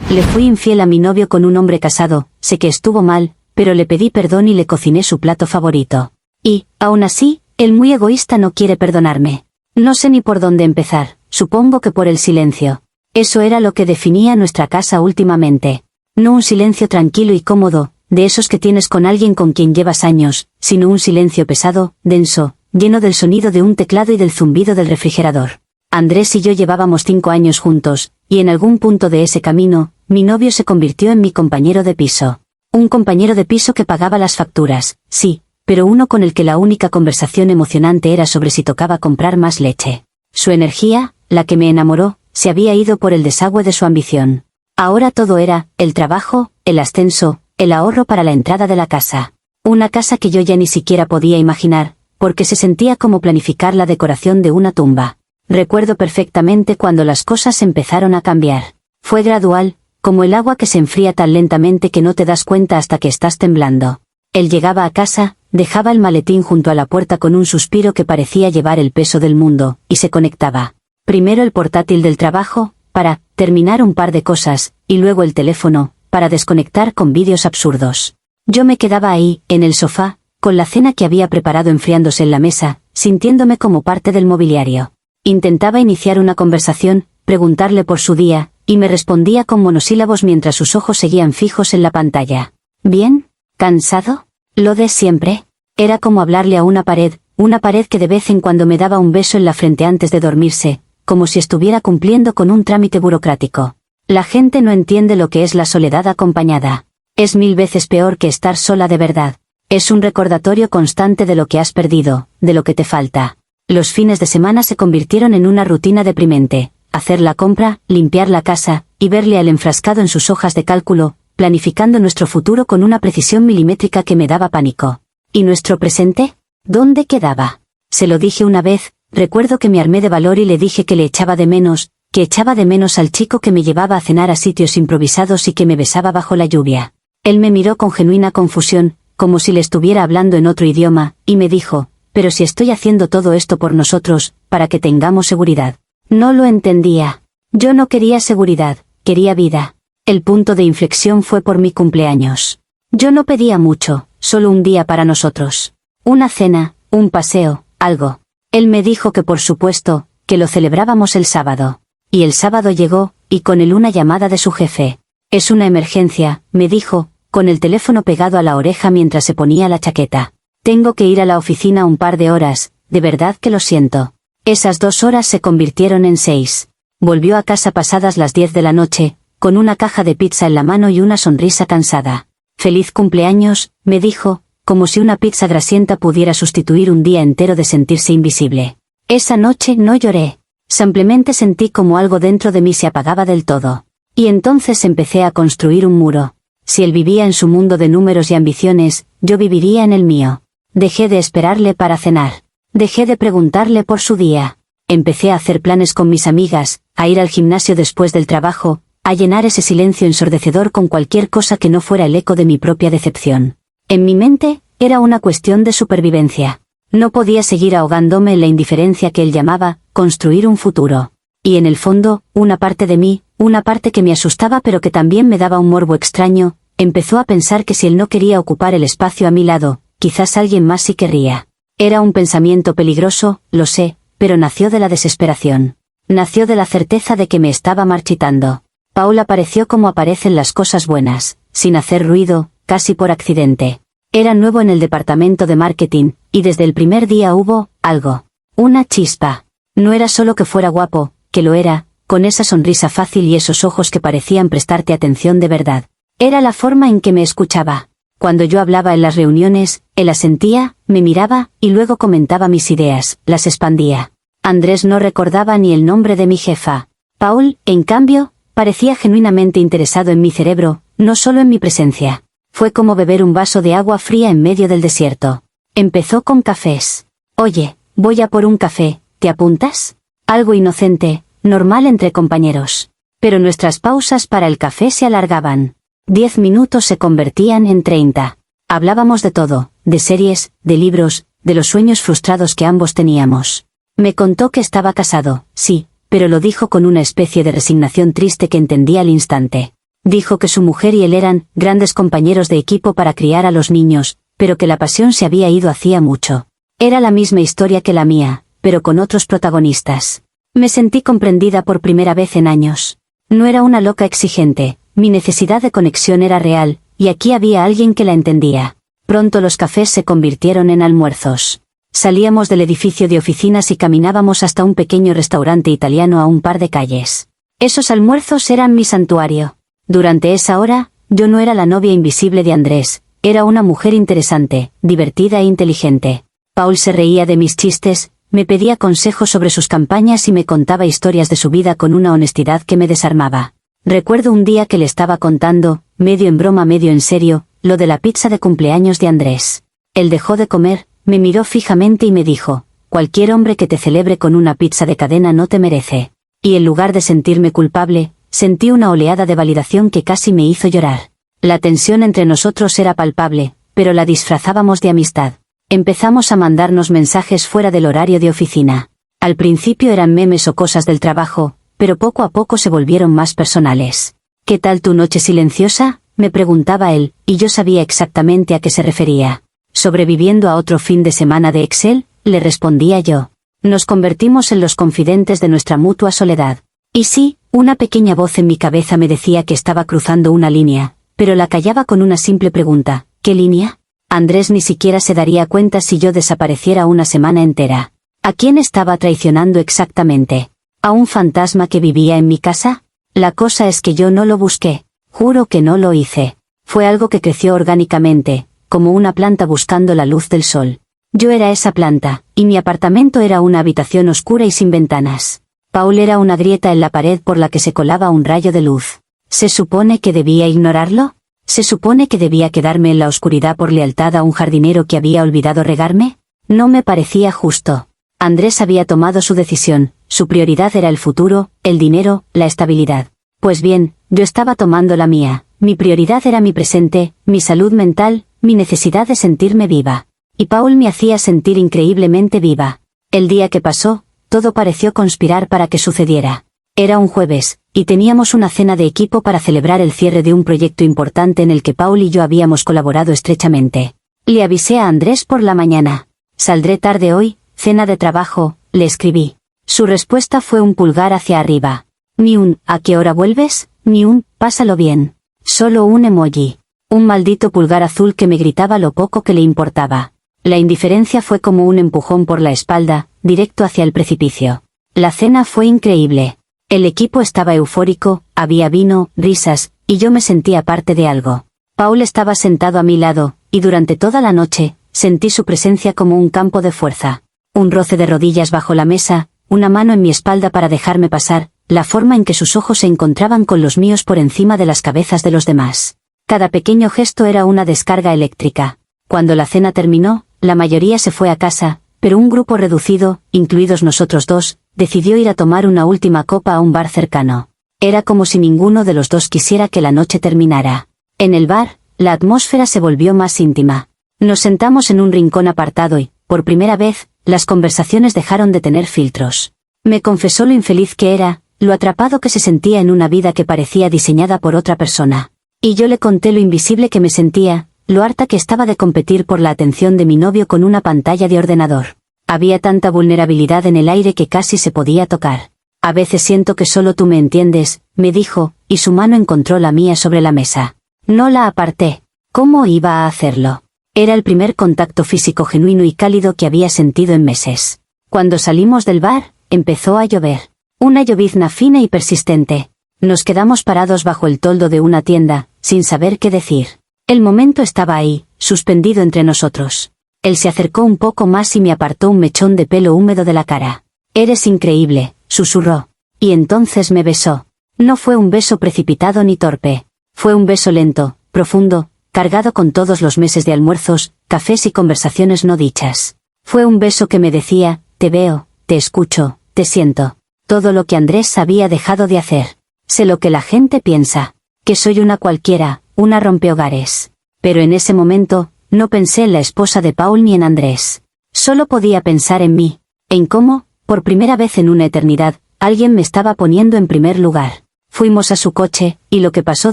Le fui infiel a mi novio con un hombre casado, sé que estuvo mal, pero le pedí perdón y le cociné su plato favorito. Y, aún así, él muy egoísta no quiere perdonarme. No sé ni por dónde empezar, supongo que por el silencio. Eso era lo que definía nuestra casa últimamente. No un silencio tranquilo y cómodo, de esos que tienes con alguien con quien llevas años, sino un silencio pesado, denso, lleno del sonido de un teclado y del zumbido del refrigerador. Andrés y yo llevábamos 5 años juntos, y en algún punto de ese camino, mi novio se convirtió en mi compañero de piso. Un compañero de piso que pagaba las facturas, sí, pero uno con el que la única conversación emocionante era sobre si tocaba comprar más leche. Su energía, la que me enamoró, se había ido por el desagüe de su ambición. Ahora todo era, el trabajo, el ascenso, el ahorro para la entrada de la casa. Una casa que yo ya ni siquiera podía imaginar, porque se sentía como planificar la decoración de una tumba. Recuerdo perfectamente cuando las cosas empezaron a cambiar. Fue gradual, como el agua que se enfría tan lentamente que no te das cuenta hasta que estás temblando. Él llegaba a casa, dejaba el maletín junto a la puerta con un suspiro que parecía llevar el peso del mundo, y se conectaba. Primero el portátil del trabajo, para terminar un par de cosas, y luego el teléfono, para desconectar con vídeos absurdos. Yo me quedaba ahí, en el sofá, con la cena que había preparado enfriándose en la mesa, sintiéndome como parte del mobiliario. Intentaba iniciar una conversación, preguntarle por su día, y me respondía con monosílabos mientras sus ojos seguían fijos en la pantalla. ¿Bien? ¿Cansado? Lo de siempre. Era como hablarle a una pared que de vez en cuando me daba un beso en la frente antes de dormirse, como si estuviera cumpliendo con un trámite burocrático. La gente no entiende lo que es la soledad acompañada. Es 1000 veces peor que estar sola de verdad. Es un recordatorio constante de lo que has perdido, de lo que te falta. Los fines de semana se convirtieron en una rutina deprimente. Hacer la compra, limpiar la casa, y verle al enfrascado en sus hojas de cálculo, planificando nuestro futuro con una precisión milimétrica que me daba pánico. ¿Y nuestro presente? ¿Dónde quedaba? Se lo dije una vez, recuerdo que me armé de valor y le dije que le echaba de menos, que echaba de menos al chico que me llevaba a cenar a sitios improvisados y que me besaba bajo la lluvia. Él me miró con genuina confusión, como si le estuviera hablando en otro idioma, y me dijo, pero si estoy haciendo todo esto por nosotros, para que tengamos seguridad. No lo entendía. Yo no quería seguridad, quería vida. El punto de inflexión fue por mi cumpleaños. Yo no pedía mucho, solo un día para nosotros. Una cena, un paseo, algo. Él me dijo que por supuesto, que lo celebrábamos el sábado. Y el sábado llegó, y con él una llamada de su jefe. Es una emergencia, me dijo, con el teléfono pegado a la oreja mientras se ponía la chaqueta. Tengo que ir a la oficina un par de horas, de verdad que lo siento. Esas 2 horas se convirtieron en 6. Volvió a casa pasadas las 10 de la noche, con una caja de pizza en la mano y una sonrisa cansada. Feliz cumpleaños, me dijo, como si una pizza grasienta pudiera sustituir un día entero de sentirse invisible. Esa noche no lloré. Simplemente sentí como algo dentro de mí se apagaba del todo. Y entonces empecé a construir un muro. Si él vivía en su mundo de números y ambiciones, yo viviría en el mío. Dejé de esperarle para cenar. Dejé de preguntarle por su día. Empecé a hacer planes con mis amigas, a ir al gimnasio después del trabajo, a llenar ese silencio ensordecedor con cualquier cosa que no fuera el eco de mi propia decepción. En mi mente, era una cuestión de supervivencia. No podía seguir ahogándome en la indiferencia que él llamaba, construir un futuro. Y en el fondo, una parte de mí, una parte que me asustaba pero que también me daba un morbo extraño, empezó a pensar que si él no quería ocupar el espacio a mi lado, quizás alguien más sí querría. Era un pensamiento peligroso, lo sé, pero nació de la desesperación. Nació de la certeza de que me estaba marchitando. Paul apareció como aparecen las cosas buenas, sin hacer ruido, casi por accidente. Era nuevo en el departamento de marketing, y desde el primer día hubo algo. Una chispa. No era solo que fuera guapo, que lo era, con esa sonrisa fácil y esos ojos que parecían prestarte atención de verdad. Era la forma en que me escuchaba. Cuando yo hablaba en las reuniones, él asentía, me miraba, y luego comentaba mis ideas, las expandía. Andrés no recordaba ni el nombre de mi jefa. Paul, en cambio, parecía genuinamente interesado en mi cerebro, no solo en mi presencia. Fue como beber un vaso de agua fría en medio del desierto. Empezó con cafés. Oye, voy a por un café, ¿te apuntas? Algo inocente, normal entre compañeros. Pero nuestras pausas para el café se alargaban. 10 minutos se convertían en 30. Hablábamos de todo, de series, de libros, de los sueños frustrados que ambos teníamos. Me contó que estaba casado, sí, pero lo dijo con una especie de resignación triste que entendí al instante. Dijo que su mujer y él eran grandes compañeros de equipo para criar a los niños, pero que la pasión se había ido hacía mucho. Era la misma historia que la mía, pero con otros protagonistas. Me sentí comprendida por primera vez en años. No era una loca exigente, mi necesidad de conexión era real, y aquí había alguien que la entendía. Pronto los cafés se convirtieron en almuerzos. Salíamos del edificio de oficinas y caminábamos hasta un pequeño restaurante italiano a un par de calles. Esos almuerzos eran mi santuario. Durante esa hora, yo no era la novia invisible de Andrés, era una mujer interesante, divertida e inteligente. Paul se reía de mis chistes, me pedía consejos sobre sus campañas y me contaba historias de su vida con una honestidad que me desarmaba. Recuerdo un día que le estaba contando, medio en broma medio en serio, lo de la pizza de cumpleaños de Andrés. Él dejó de comer, me miró fijamente y me dijo, cualquier hombre que te celebre con una pizza de cadena no te merece. Y en lugar de sentirme culpable, sentí una oleada de validación que casi me hizo llorar. La tensión entre nosotros era palpable, pero la disfrazábamos de amistad. Empezamos a mandarnos mensajes fuera del horario de oficina. Al principio eran memes o cosas del trabajo, pero poco a poco se volvieron más personales. ¿Qué tal tu noche silenciosa?, me preguntaba él, y yo sabía exactamente a qué se refería. ¿Sobreviviendo a otro fin de semana de Excel?, le respondía yo. Nos convertimos en los confidentes de nuestra mutua soledad. Y sí, una pequeña voz en mi cabeza me decía que estaba cruzando una línea, pero la callaba con una simple pregunta, ¿qué línea? Andrés ni siquiera se daría cuenta si yo desapareciera una semana entera. ¿A quién estaba traicionando exactamente? ¿A un fantasma que vivía en mi casa? La cosa es que yo no lo busqué. Juro que no lo hice. Fue algo que creció orgánicamente, como una planta buscando la luz del sol. Yo era esa planta, y mi apartamento era una habitación oscura y sin ventanas. Paul era una grieta en la pared por la que se colaba un rayo de luz. ¿Se supone que debía ignorarlo? ¿Se supone que debía quedarme en la oscuridad por lealtad a un jardinero que había olvidado regarme? No me parecía justo. Andrés había tomado su decisión, su prioridad era el futuro, el dinero, la estabilidad. Pues bien, yo estaba tomando la mía, mi prioridad era mi presente, mi salud mental, mi necesidad de sentirme viva. Y Paul me hacía sentir increíblemente viva. El día que pasó, todo pareció conspirar para que sucediera. Era un jueves, y teníamos una cena de equipo para celebrar el cierre de un proyecto importante en el que Paul y yo habíamos colaborado estrechamente. Le avisé a Andrés por la mañana. Saldré tarde hoy, cena de trabajo, le escribí. Su respuesta fue un pulgar hacia arriba. Ni un ¿a qué hora vuelves?, ni un pásalo bien. Solo un emoji. Un maldito pulgar azul que me gritaba lo poco que le importaba. La indiferencia fue como un empujón por la espalda, directo hacia el precipicio. La cena fue increíble. El equipo estaba eufórico, había vino, risas, y yo me sentía parte de algo. Paul estaba sentado a mi lado, y durante toda la noche, sentí su presencia como un campo de fuerza. Un roce de rodillas bajo la mesa, una mano en mi espalda para dejarme pasar, la forma en que sus ojos se encontraban con los míos por encima de las cabezas de los demás. Cada pequeño gesto era una descarga eléctrica. Cuando la cena terminó, la mayoría se fue a casa, pero un grupo reducido, incluidos nosotros dos, decidió ir a tomar una última copa a un bar cercano. Era como si ninguno de los dos quisiera que la noche terminara. En el bar, la atmósfera se volvió más íntima. Nos sentamos en un rincón apartado y, por primera vez, las conversaciones dejaron de tener filtros. Me confesó lo infeliz que era, lo atrapado que se sentía en una vida que parecía diseñada por otra persona. Y yo le conté lo invisible que me sentía, lo harta que estaba de competir por la atención de mi novio con una pantalla de ordenador. Había tanta vulnerabilidad en el aire que casi se podía tocar. A veces siento que solo tú me entiendes, me dijo, y su mano encontró la mía sobre la mesa. No la aparté. ¿Cómo iba a hacerlo? Era el primer contacto físico genuino y cálido que había sentido en meses. Cuando salimos del bar, empezó a llover. Una llovizna fina y persistente. Nos quedamos parados bajo el toldo de una tienda, sin saber qué decir. El momento estaba ahí, suspendido entre nosotros. Él se acercó un poco más y me apartó un mechón de pelo húmedo de la cara. «Eres increíble», susurró. Y entonces me besó. No fue un beso precipitado ni torpe. Fue un beso lento, profundo, cargado con todos los meses de almuerzos, cafés y conversaciones no dichas. Fue un beso que me decía, te veo, te escucho, te siento. Todo lo que Andrés había dejado de hacer. Sé lo que la gente piensa. Que soy una cualquiera, una rompehogares. Pero en ese momento, no pensé en la esposa de Paul ni en Andrés. Solo podía pensar en mí. En cómo, por primera vez en una eternidad, alguien me estaba poniendo en primer lugar. Fuimos a su coche, y lo que pasó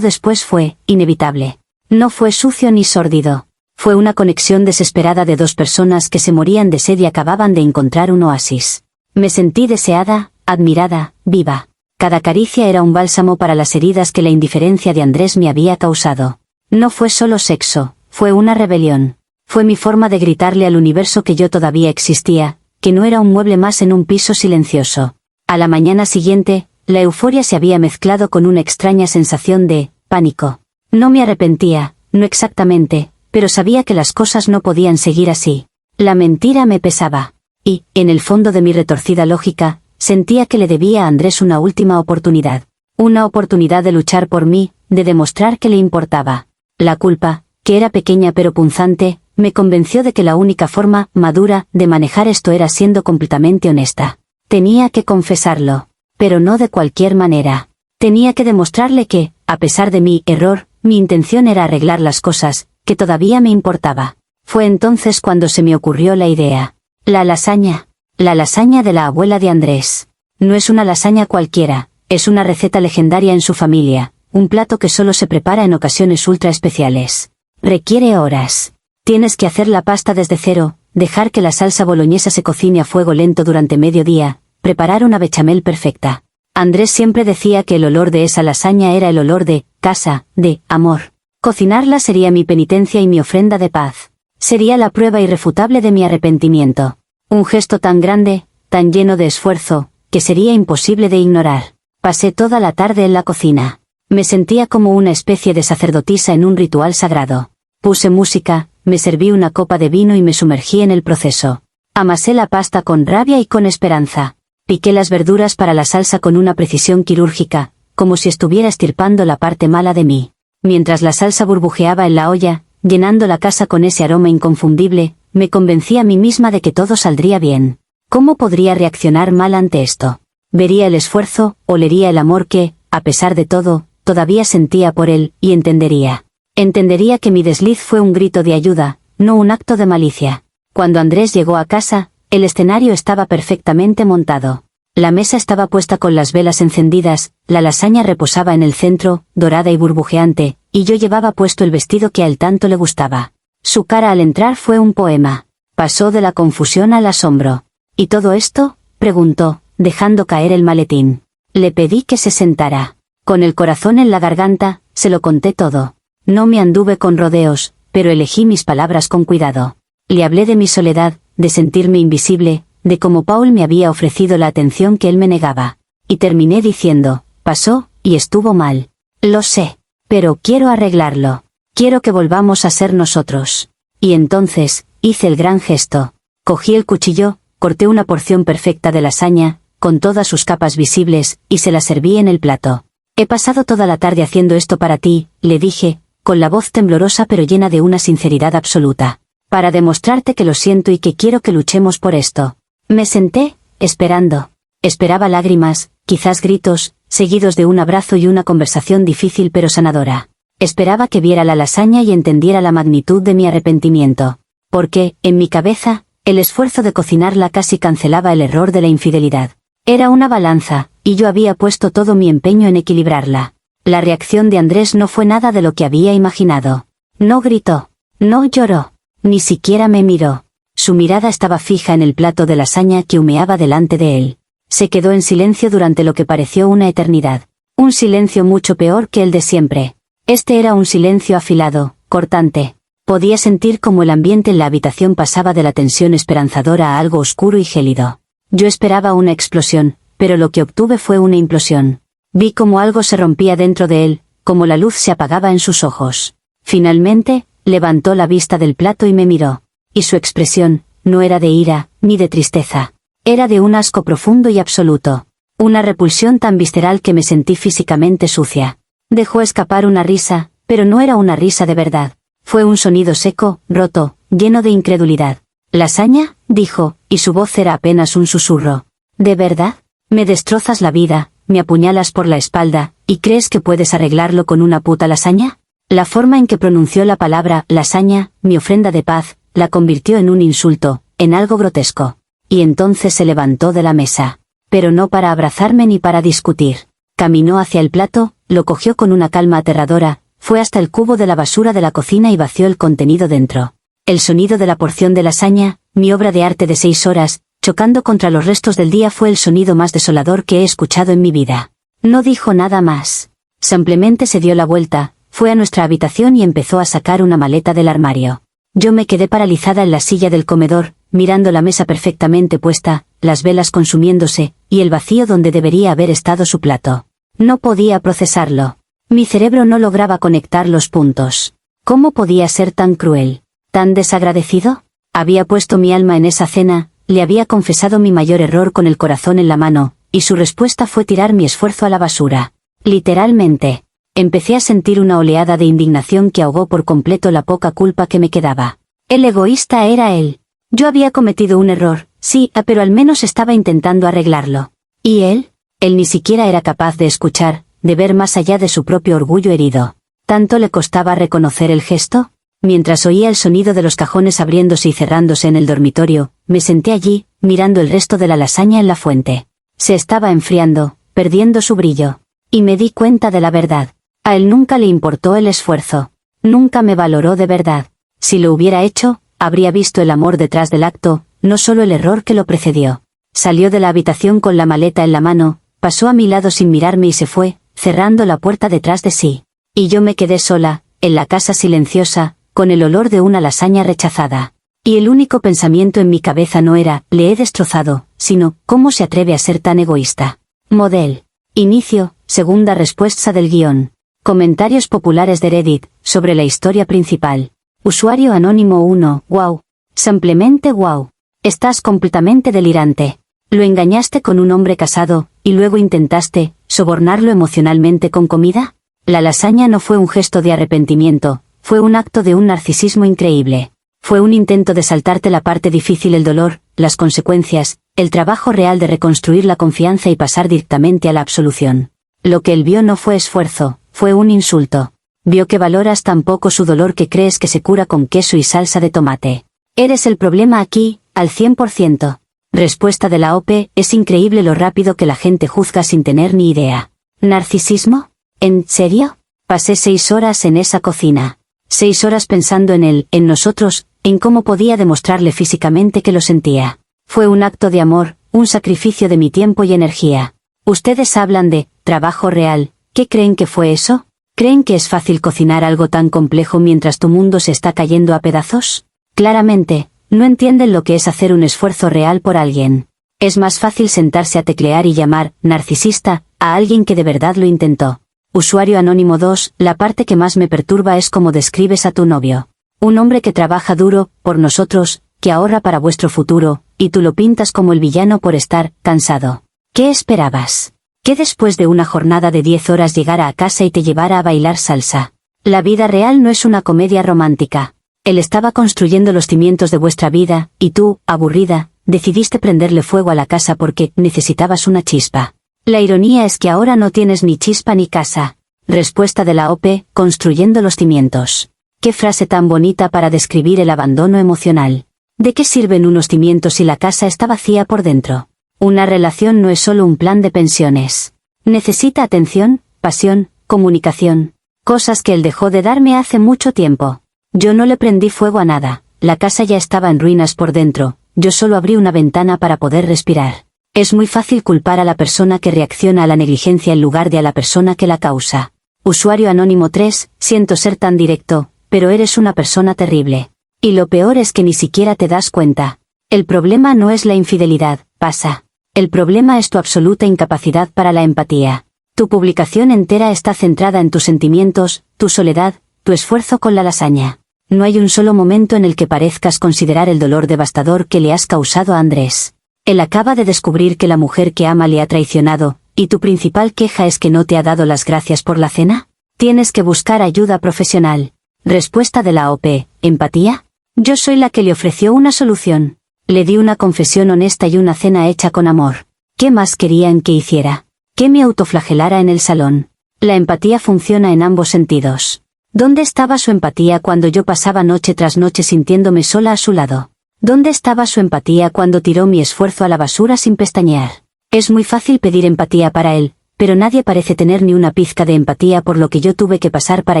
después fue inevitable. No fue sucio ni sórdido. Fue una conexión desesperada de dos personas que se morían de sed y acababan de encontrar un oasis. Me sentí deseada, admirada, viva. Cada caricia era un bálsamo para las heridas que la indiferencia de Andrés me había causado. No fue solo sexo, fue una rebelión. Fue mi forma de gritarle al universo que yo todavía existía, que no era un mueble más en un piso silencioso. A la mañana siguiente, la euforia se había mezclado con una extraña sensación de pánico. No me arrepentía, no exactamente, pero sabía que las cosas no podían seguir así. La mentira me pesaba. Y, en el fondo de mi retorcida lógica, sentía que le debía a Andrés una última oportunidad. Una oportunidad de luchar por mí, de demostrar que le importaba. La culpa, que era pequeña pero punzante, me convenció de que la única forma madura de manejar esto era siendo completamente honesta. Tenía que confesarlo, pero no de cualquier manera. Tenía que demostrarle que, a pesar de mi error, mi intención era arreglar las cosas, que todavía me importaba. Fue entonces cuando se me ocurrió la idea. La lasaña. La lasaña de la abuela de Andrés. No es una lasaña cualquiera, es una receta legendaria en su familia, un plato que solo se prepara en ocasiones ultra especiales. Requiere horas. Tienes que hacer la pasta desde cero, dejar que la salsa boloñesa se cocine a fuego lento durante medio día, preparar una bechamel perfecta. Andrés siempre decía que el olor de esa lasaña era el olor de casa, de amor. Cocinarla sería mi penitencia y mi ofrenda de paz. Sería la prueba irrefutable de mi arrepentimiento. Un gesto tan grande, tan lleno de esfuerzo, que sería imposible de ignorar. Pasé toda la tarde en la cocina. Me sentía como una especie de sacerdotisa en un ritual sagrado. Puse música, me serví una copa de vino y me sumergí en el proceso. Amasé la pasta con rabia y con esperanza. Piqué las verduras para la salsa con una precisión quirúrgica, como si estuviera estirpando la parte mala de mí. Mientras la salsa burbujeaba en la olla, llenando la casa con ese aroma inconfundible, me convencí a mí misma de que todo saldría bien. ¿Cómo podría reaccionar mal ante esto? Vería el esfuerzo, olería el amor que, a pesar de todo, todavía sentía por él, y entendería. Entendería que mi desliz fue un grito de ayuda, no un acto de malicia. Cuando Andrés llegó a casa, el escenario estaba perfectamente montado. La mesa estaba puesta con las velas encendidas, la lasaña reposaba en el centro, dorada y burbujeante, y yo llevaba puesto el vestido que a él tanto le gustaba. Su cara al entrar fue un poema. Pasó de la confusión al asombro. ¿Y todo esto?, preguntó, dejando caer el maletín. Le pedí que se sentara. Con el corazón en la garganta, se lo conté todo. No me anduve con rodeos, pero elegí mis palabras con cuidado. Le hablé de mi soledad, de sentirme invisible, de cómo Paul me había ofrecido la atención que él me negaba. Y terminé diciendo, pasó, y estuvo mal. Lo sé. Pero quiero arreglarlo. Quiero que volvamos a ser nosotros. Y entonces, hice el gran gesto. Cogí el cuchillo, corté una porción perfecta de lasaña, con todas sus capas visibles, y se la serví en el plato. He pasado toda la tarde haciendo esto para ti, le dije, con la voz temblorosa pero llena de una sinceridad absoluta. Para demostrarte que lo siento y que quiero que luchemos por esto. Me senté, esperando. Esperaba lágrimas, quizás gritos, seguidos de un abrazo y una conversación difícil pero sanadora. Esperaba que viera la lasaña y entendiera la magnitud de mi arrepentimiento. Porque, en mi cabeza, el esfuerzo de cocinarla casi cancelaba el error de la infidelidad. Era una balanza, y yo había puesto todo mi empeño en equilibrarla. La reacción de Andrés no fue nada de lo que había imaginado. No gritó. No lloró. Ni siquiera me miró. Su mirada estaba fija en el plato de lasaña que humeaba delante de él. Se quedó en silencio durante lo que pareció una eternidad. Un silencio mucho peor que el de siempre. Este era un silencio afilado, cortante. Podía sentir cómo el ambiente en la habitación pasaba de la tensión esperanzadora a algo oscuro y gélido. Yo esperaba una explosión, pero lo que obtuve fue una implosión. Vi cómo algo se rompía dentro de él, cómo la luz se apagaba en sus ojos. Finalmente, levantó la vista del plato y me miró. Y su expresión, no era de ira, ni de tristeza. Era de un asco profundo y absoluto. Una repulsión tan visceral que me sentí físicamente sucia. Dejó escapar una risa, pero no era una risa de verdad. Fue un sonido seco, roto, lleno de incredulidad. «¿Lasaña?», dijo, y su voz era apenas un susurro. «¿De verdad? Me destrozas la vida, me apuñalas por la espalda, ¿y crees que puedes arreglarlo con una puta lasaña?». La forma en que pronunció la palabra «lasaña», mi ofrenda de paz, la convirtió en un insulto, en algo grotesco. Y entonces se levantó de la mesa. Pero no para abrazarme ni para discutir. Caminó hacia el plato, lo cogió con una calma aterradora, fue hasta el cubo de la basura de la cocina y vació el contenido dentro. El sonido de la porción de lasaña, mi obra de arte de 6 horas, chocando contra los restos del día fue el sonido más desolador que he escuchado en mi vida. No dijo nada más. Simplemente se dio la vuelta, fue a nuestra habitación y empezó a sacar una maleta del armario. Yo me quedé paralizada en la silla del comedor, mirando la mesa perfectamente puesta, las velas consumiéndose, y el vacío donde debería haber estado su plato. No podía procesarlo. Mi cerebro no lograba conectar los puntos. ¿Cómo podía ser tan cruel? ¿Tan desagradecido? Había puesto mi alma en esa cena, le había confesado mi mayor error con el corazón en la mano, y su respuesta fue tirar mi esfuerzo a la basura. Literalmente. Empecé a sentir una oleada de indignación que ahogó por completo la poca culpa que me quedaba. El egoísta era él. Yo había cometido un error, sí, pero al menos estaba intentando arreglarlo. ¿Y él? Él ni siquiera era capaz de escuchar, de ver más allá de su propio orgullo herido. ¿Tanto le costaba reconocer el gesto? Mientras oía el sonido de los cajones abriéndose y cerrándose en el dormitorio, me senté allí, mirando el resto de la lasaña en la fuente. Se estaba enfriando, perdiendo su brillo. Y me di cuenta de la verdad. A él nunca le importó el esfuerzo. Nunca me valoró de verdad. Si lo hubiera hecho, habría visto el amor detrás del acto, no solo el error que lo precedió. Salió de la habitación con la maleta en la mano, pasó a mi lado sin mirarme y se fue, cerrando la puerta detrás de sí. Y yo me quedé sola, en la casa silenciosa, con el olor de una lasaña rechazada. Y el único pensamiento en mi cabeza no era, le he destrozado, sino, ¿cómo se atreve a ser tan egoísta? Model. Inicio, segunda respuesta del guión. Comentarios populares de Reddit, sobre la historia principal. Usuario anónimo 1, wow. Simplemente wow. Estás completamente delirante. Lo engañaste con un hombre casado, y luego intentaste, sobornarlo emocionalmente con comida. La lasaña no fue un gesto de arrepentimiento, fue un acto de un narcisismo increíble. Fue un intento de saltarte la parte difícil, el dolor, las consecuencias, el trabajo real de reconstruir la confianza y pasar directamente a la absolución. Lo que él vio no fue esfuerzo, fue un insulto. Vio que valoras tan poco su dolor que crees que se cura con queso y salsa de tomate. Eres el problema aquí, al 100%. Respuesta de la OP, es increíble lo rápido que la gente juzga sin tener ni idea. ¿Narcisismo? ¿En serio? Pasé 6 horas en esa cocina. 6 horas pensando en él, en nosotros, en cómo podía demostrarle físicamente que lo sentía. Fue un acto de amor, un sacrificio de mi tiempo y energía. Ustedes hablan de trabajo real. ¿Qué creen que fue eso? ¿Creen que es fácil cocinar algo tan complejo mientras tu mundo se está cayendo a pedazos? Claramente, no entienden lo que es hacer un esfuerzo real por alguien. Es más fácil sentarse a teclear y llamar narcisista a alguien que de verdad lo intentó. Usuario anónimo 2, la parte que más me perturba es cómo describes a tu novio. Un hombre que trabaja duro, por nosotros, que ahorra para vuestro futuro, y tú lo pintas como el villano por estar cansado. ¿Qué esperabas? ¿Que después de una jornada de 10 horas llegara a casa y te llevara a bailar salsa? La vida real no es una comedia romántica. Él estaba construyendo los cimientos de vuestra vida, y tú, aburrida, decidiste prenderle fuego a la casa porque necesitabas una chispa. La ironía es que ahora no tienes ni chispa ni casa. Respuesta de la OP, construyendo los cimientos. Qué frase tan bonita para describir el abandono emocional. ¿De qué sirven unos cimientos si la casa está vacía por dentro? Una relación no es solo un plan de pensiones. Necesita atención, pasión, comunicación. Cosas que él dejó de darme hace mucho tiempo. Yo no le prendí fuego a nada, la casa ya estaba en ruinas por dentro, yo solo abrí una ventana para poder respirar. Es muy fácil culpar a la persona que reacciona a la negligencia en lugar de a la persona que la causa. Usuario anónimo 3, siento ser tan directo, pero eres una persona terrible. Y lo peor es que ni siquiera te das cuenta. El problema no es la infidelidad, pasa. El problema es tu absoluta incapacidad para la empatía. Tu publicación entera está centrada en tus sentimientos, tu soledad, tu esfuerzo con la lasaña. No hay un solo momento en el que parezcas considerar el dolor devastador que le has causado a Andrés. Él acaba de descubrir que la mujer que ama le ha traicionado, y tu principal queja es que no te ha dado las gracias por la cena. Tienes que buscar ayuda profesional. Respuesta de la OP, ¿empatía? Yo soy la que le ofreció una solución. Le di una confesión honesta y una cena hecha con amor. ¿Qué más querían que hiciera? Que me autoflagelara en el salón. La empatía funciona en ambos sentidos. ¿Dónde estaba su empatía cuando yo pasaba noche tras noche sintiéndome sola a su lado? ¿Dónde estaba su empatía cuando tiró mi esfuerzo a la basura sin pestañear? Es muy fácil pedir empatía para él, pero nadie parece tener ni una pizca de empatía por lo que yo tuve que pasar para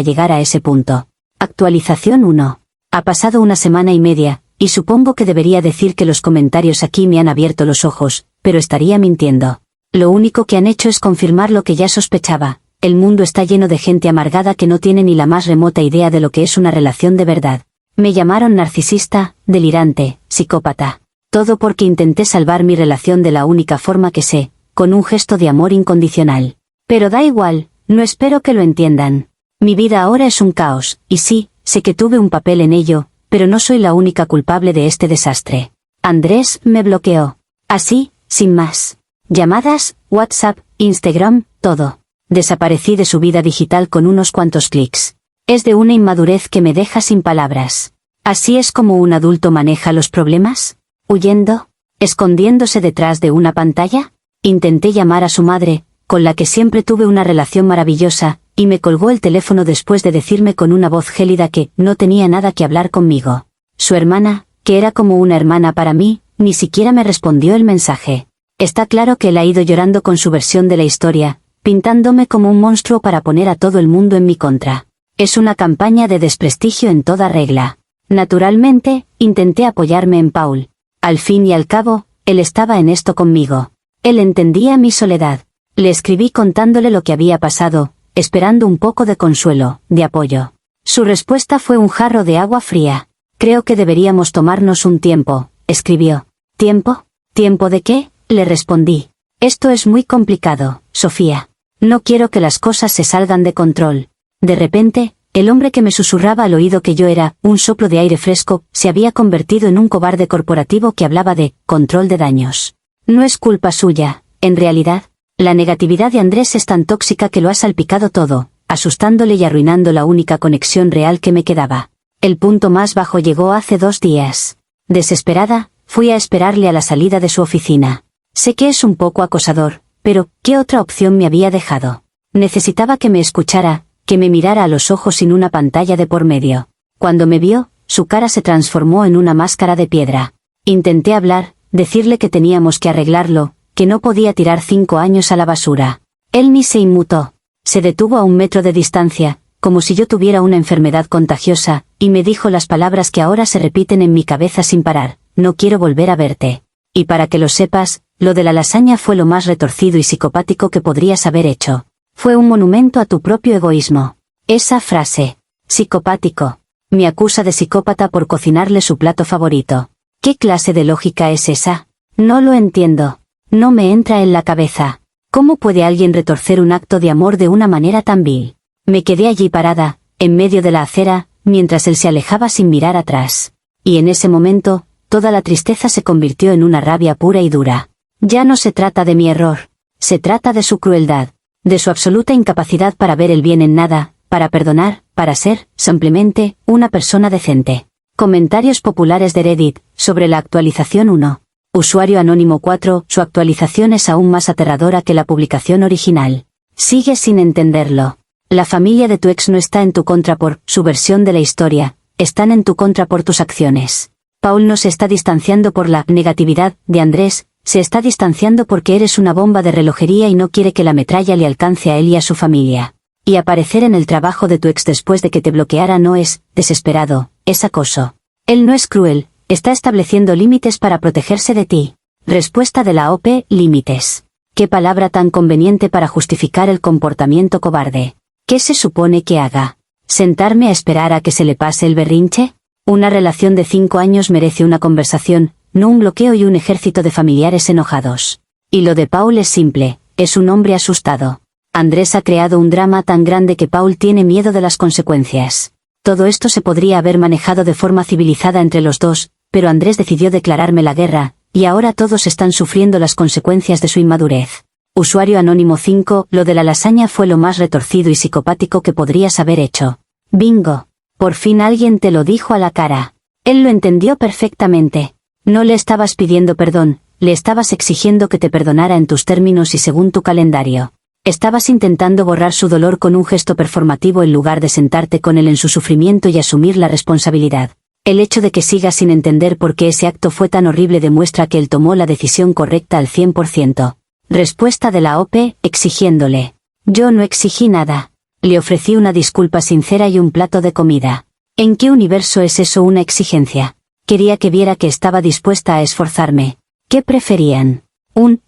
llegar a ese punto. Actualización 1. Ha pasado una semana y media, y supongo que debería decir que los comentarios aquí me han abierto los ojos, pero estaría mintiendo. Lo único que han hecho es confirmar lo que ya sospechaba. El mundo está lleno de gente amargada que no tiene ni la más remota idea de lo que es una relación de verdad. Me llamaron narcisista, delirante, psicópata. Todo porque intenté salvar mi relación de la única forma que sé, con un gesto de amor incondicional. Pero da igual, no espero que lo entiendan. Mi vida ahora es un caos, y sí, sé que tuve un papel en ello, pero no soy la única culpable de este desastre. Andrés me bloqueó. Así, sin más. Llamadas, WhatsApp, Instagram, todo. Desaparecí de su vida digital con unos cuantos clics. Es de una inmadurez que me deja sin palabras. ¿Así es como un adulto maneja los problemas? ¿Huyendo? ¿Escondiéndose detrás de una pantalla? Intenté llamar a su madre, con la que siempre tuve una relación maravillosa, y me colgó el teléfono después de decirme con una voz gélida que no tenía nada que hablar conmigo. Su hermana, que era como una hermana para mí, ni siquiera me respondió el mensaje. Está claro que él ha ido llorando con su versión de la historia, pintándome como un monstruo para poner a todo el mundo en mi contra. Es una campaña de desprestigio en toda regla. Naturalmente, intenté apoyarme en Paul. Al fin y al cabo, él estaba en esto conmigo. Él entendía mi soledad. Le escribí contándole lo que había pasado, esperando un poco de consuelo, de apoyo. Su respuesta fue un jarro de agua fría. Creo que deberíamos tomarnos un tiempo, escribió. ¿Tiempo? ¿Tiempo de qué? Le respondí. Esto es muy complicado, Sofía. No quiero que las cosas se salgan de control. De repente, el hombre que me susurraba al oído que yo era un soplo de aire fresco, se había convertido en un cobarde corporativo que hablaba de control de daños. No es culpa suya, en realidad. La negatividad de Andrés es tan tóxica que lo ha salpicado todo, asustándole y arruinando la única conexión real que me quedaba. El punto más bajo llegó hace 2 días. Desesperada, fui a esperarle a la salida de su oficina. Sé que es un poco acosador, pero ¿qué otra opción me había dejado? Necesitaba que me escuchara, que me mirara a los ojos sin una pantalla de por medio. Cuando me vio, su cara se transformó en una máscara de piedra. Intenté hablar, decirle que teníamos que arreglarlo, que no podía tirar 5 años a la basura. Él ni se inmutó. Se detuvo a 1 metro de distancia, como si yo tuviera una enfermedad contagiosa, y me dijo las palabras que ahora se repiten en mi cabeza sin parar: no quiero volver a verte. Y para que lo sepas, lo de la lasaña fue lo más retorcido y psicopático que podrías haber hecho. Fue un monumento a tu propio egoísmo. Esa frase. Psicopático. Me acusa de psicópata por cocinarle su plato favorito. ¿Qué clase de lógica es esa? No lo entiendo. No me entra en la cabeza. ¿Cómo puede alguien retorcer un acto de amor de una manera tan vil? Me quedé allí parada, en medio de la acera, mientras él se alejaba sin mirar atrás. Y en ese momento, toda la tristeza se convirtió en una rabia pura y dura. Ya no se trata de mi error. Se trata de su crueldad. De su absoluta incapacidad para ver el bien en nada, para perdonar, para ser, simplemente, una persona decente. Comentarios populares de Reddit, sobre la actualización 1. Usuario anónimo 4, su actualización es aún más aterradora que la publicación original. Sigue sin entenderlo. La familia de tu ex no está en tu contra por su versión de la historia, están en tu contra por tus acciones. Paul no se está distanciando por la negatividad de Andrés, se está distanciando porque eres una bomba de relojería y no quiere que la metralla le alcance a él y a su familia. Y aparecer en el trabajo de tu ex después de que te bloqueara no es desesperado, es acoso. Él no es cruel, está estableciendo límites para protegerse de ti. Respuesta de la OP: límites. Qué palabra tan conveniente para justificar el comportamiento cobarde. ¿Qué se supone que haga? ¿Sentarme a esperar a que se le pase el berrinche? Una relación de 5 años merece una conversación, no un bloqueo y un ejército de familiares enojados. Y lo de Paul es simple, es un hombre asustado. Andrés ha creado un drama tan grande que Paul tiene miedo de las consecuencias. Todo esto se podría haber manejado de forma civilizada entre los dos, pero Andrés decidió declararme la guerra, y ahora todos están sufriendo las consecuencias de su inmadurez. Usuario anónimo 5, lo de la lasaña fue lo más retorcido y psicopático que podrías haber hecho. Bingo. Por fin alguien te lo dijo a la cara. Él lo entendió perfectamente. No le estabas pidiendo perdón, le estabas exigiendo que te perdonara en tus términos y según tu calendario. Estabas intentando borrar su dolor con un gesto performativo en lugar de sentarte con él en su sufrimiento y asumir la responsabilidad. El hecho de que sigas sin entender por qué ese acto fue tan horrible demuestra que él tomó la decisión correcta al 100%. Respuesta de la OP, exigiéndole. Yo no exigí nada. Le ofrecí una disculpa sincera y un plato de comida. ¿En qué universo es eso una exigencia? Quería que viera que estaba dispuesta a esforzarme. ¿Qué preferían?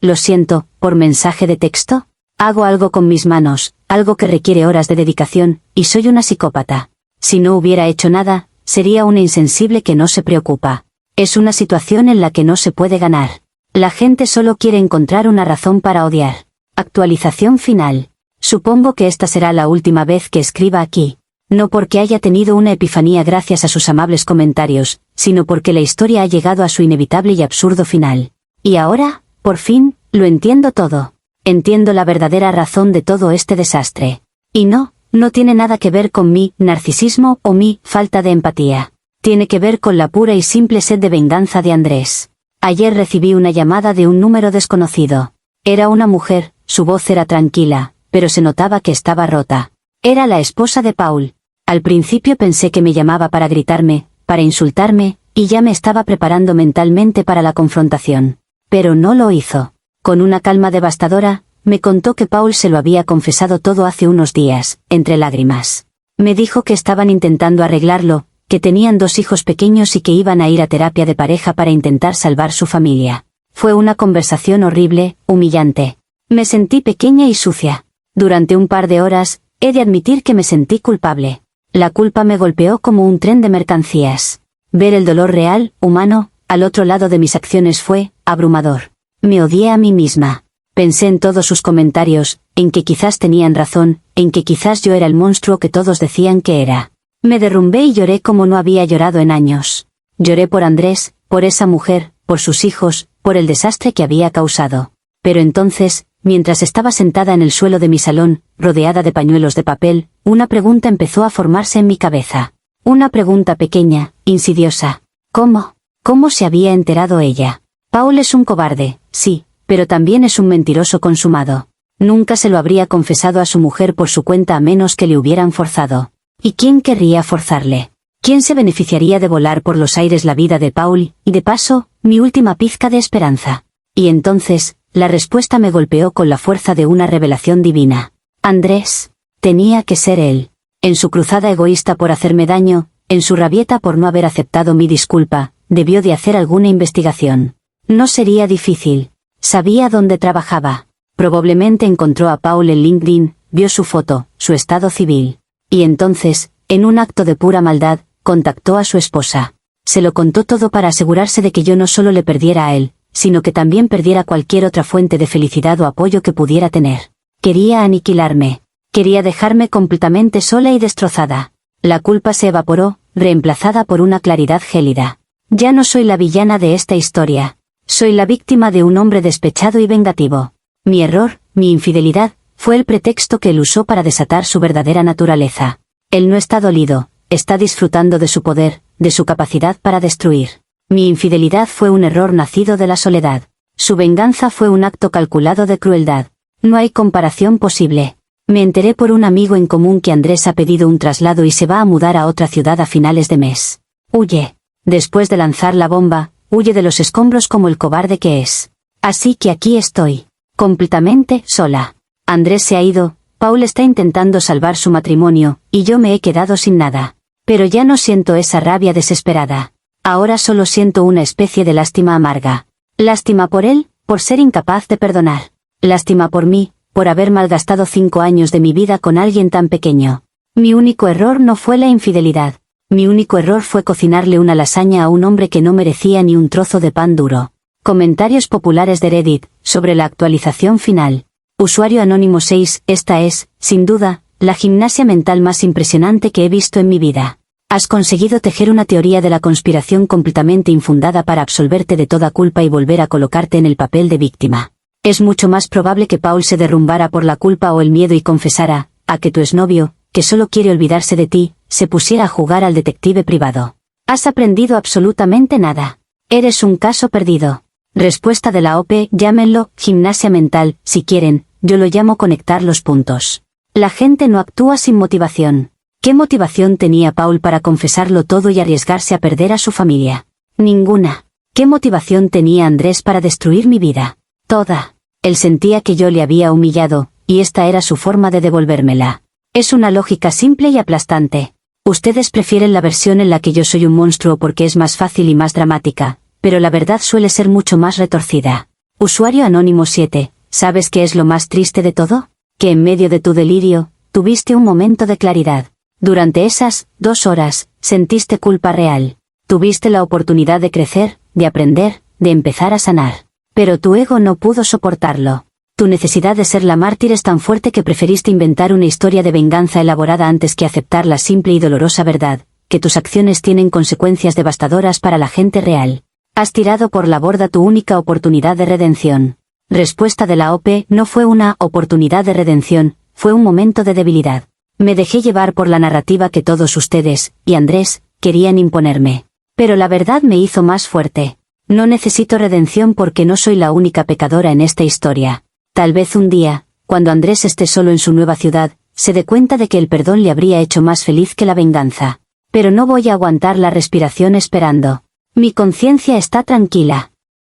Lo siento, por mensaje de texto? Hago algo con mis manos, algo que requiere horas de dedicación, y soy una psicópata. Si no hubiera hecho nada, sería una insensible que no se preocupa. Es una situación en la que no se puede ganar. La gente solo quiere encontrar una razón para odiar. Actualización final. Supongo que esta será la última vez que escriba aquí. No porque haya tenido una epifanía gracias a sus amables comentarios, sino porque la historia ha llegado a su inevitable y absurdo final. Y ahora, por fin, lo entiendo todo. Entiendo la verdadera razón de todo este desastre. Y no tiene nada que ver con mi narcisismo o mi falta de empatía. Tiene que ver con la pura y simple sed de venganza de Andrés. Ayer recibí una llamada de un número desconocido. Era una mujer, su voz era tranquila, pero se notaba que estaba rota. Era la esposa de Paul. Al principio pensé que me llamaba para gritarme, para insultarme, y ya me estaba preparando mentalmente para la confrontación. Pero no lo hizo. Con una calma devastadora, me contó que Paul se lo había confesado todo hace unos días, entre lágrimas. Me dijo que estaban intentando arreglarlo, que tenían 2 hijos pequeños y que iban a ir a terapia de pareja para intentar salvar su familia. Fue una conversación horrible, humillante. Me sentí pequeña y sucia. Durante un par de horas, he de admitir que me sentí culpable. La culpa me golpeó como un tren de mercancías. Ver el dolor real, humano, al otro lado de mis acciones fue abrumador. Me odié a mí misma. Pensé en todos sus comentarios, en que quizás tenían razón, en que quizás yo era el monstruo que todos decían que era. Me derrumbé y lloré como no había llorado en años. Lloré por Andrés, por esa mujer, por sus hijos, por el desastre que había causado. Pero entonces, mientras estaba sentada en el suelo de mi salón, rodeada de pañuelos de papel, una pregunta empezó a formarse en mi cabeza. Una pregunta pequeña, insidiosa. ¿Cómo se había enterado ella? Paul es un cobarde, sí, pero también es un mentiroso consumado. Nunca se lo habría confesado a su mujer por su cuenta a menos que le hubieran forzado. ¿Y quién querría forzarle? ¿Quién se beneficiaría de volar por los aires la vida de Paul, y de paso, mi última pizca de esperanza? Y entonces, la respuesta me golpeó con la fuerza de una revelación divina. Andrés. Tenía que ser él. En su cruzada egoísta por hacerme daño, en su rabieta por no haber aceptado mi disculpa, debió de hacer alguna investigación. No sería difícil. Sabía dónde trabajaba. Probablemente encontró a Paul en LinkedIn, vio su foto, su estado civil. Y entonces, en un acto de pura maldad, contactó a su esposa. Se lo contó todo para asegurarse de que yo no solo le perdiera a él, sino que también perdiera cualquier otra fuente de felicidad o apoyo que pudiera tener. Quería aniquilarme. Quería dejarme completamente sola y destrozada. La culpa se evaporó, reemplazada por una claridad gélida. Ya no soy la villana de esta historia. Soy la víctima de un hombre despechado y vengativo. Mi error, mi infidelidad, fue el pretexto que él usó para desatar su verdadera naturaleza. Él no está dolido, está disfrutando de su poder, de su capacidad para destruir. Mi infidelidad fue un error nacido de la soledad. Su venganza fue un acto calculado de crueldad. No hay comparación posible. Me enteré por un amigo en común que Andrés ha pedido un traslado y se va a mudar a otra ciudad a finales de mes. Huye. Después de lanzar la bomba, huye de los escombros como el cobarde que es. Así que aquí estoy. Completamente sola. Andrés se ha ido, Paul está intentando salvar su matrimonio, y yo me he quedado sin nada. Pero ya no siento esa rabia desesperada. Ahora solo siento una especie de lástima amarga. Lástima por él, por ser incapaz de perdonar. Lástima por mí, por haber malgastado 5 años de mi vida con alguien tan pequeño. Mi único error no fue la infidelidad. Mi único error fue cocinarle una lasaña a un hombre que no merecía ni un trozo de pan duro. Comentarios populares de Reddit, sobre la actualización final. Usuario anónimo 6, esta es, sin duda, la gimnasia mental más impresionante que he visto en mi vida. Has conseguido tejer una teoría de la conspiración completamente infundada para absolverte de toda culpa y volver a colocarte en el papel de víctima. Es mucho más probable que Paul se derrumbara por la culpa o el miedo y confesara, a que tu exnovio, que solo quiere olvidarse de ti, se pusiera a jugar al detective privado. Has aprendido absolutamente nada. Eres un caso perdido. Respuesta de la OP, llámenlo, gimnasia mental, si quieren, yo lo llamo conectar los puntos. La gente no actúa sin motivación. ¿Qué motivación tenía Paul para confesarlo todo y arriesgarse a perder a su familia? Ninguna. ¿Qué motivación tenía Andrés para destruir mi vida? Toda. Él sentía que yo le había humillado, y esta era su forma de devolvérmela. Es una lógica simple y aplastante. Ustedes prefieren la versión en la que yo soy un monstruo porque es más fácil y más dramática, pero la verdad suele ser mucho más retorcida. Usuario Anónimo 7, ¿sabes qué es lo más triste de todo? Que en medio de tu delirio, tuviste un momento de claridad. Durante esas 2 horas, sentiste culpa real. Tuviste la oportunidad de crecer, de aprender, de empezar a sanar. Pero tu ego no pudo soportarlo. Tu necesidad de ser la mártir es tan fuerte que preferiste inventar una historia de venganza elaborada antes que aceptar la simple y dolorosa verdad, que tus acciones tienen consecuencias devastadoras para la gente real. Has tirado por la borda tu única oportunidad de redención. Respuesta de la OP: no fue una oportunidad de redención, fue un momento de debilidad. Me dejé llevar por la narrativa que todos ustedes, y Andrés, querían imponerme. Pero la verdad me hizo más fuerte. No necesito redención porque no soy la única pecadora en esta historia. Tal vez un día, cuando Andrés esté solo en su nueva ciudad, se dé cuenta de que el perdón le habría hecho más feliz que la venganza. Pero no voy a aguantar la respiración esperando. Mi conciencia está tranquila.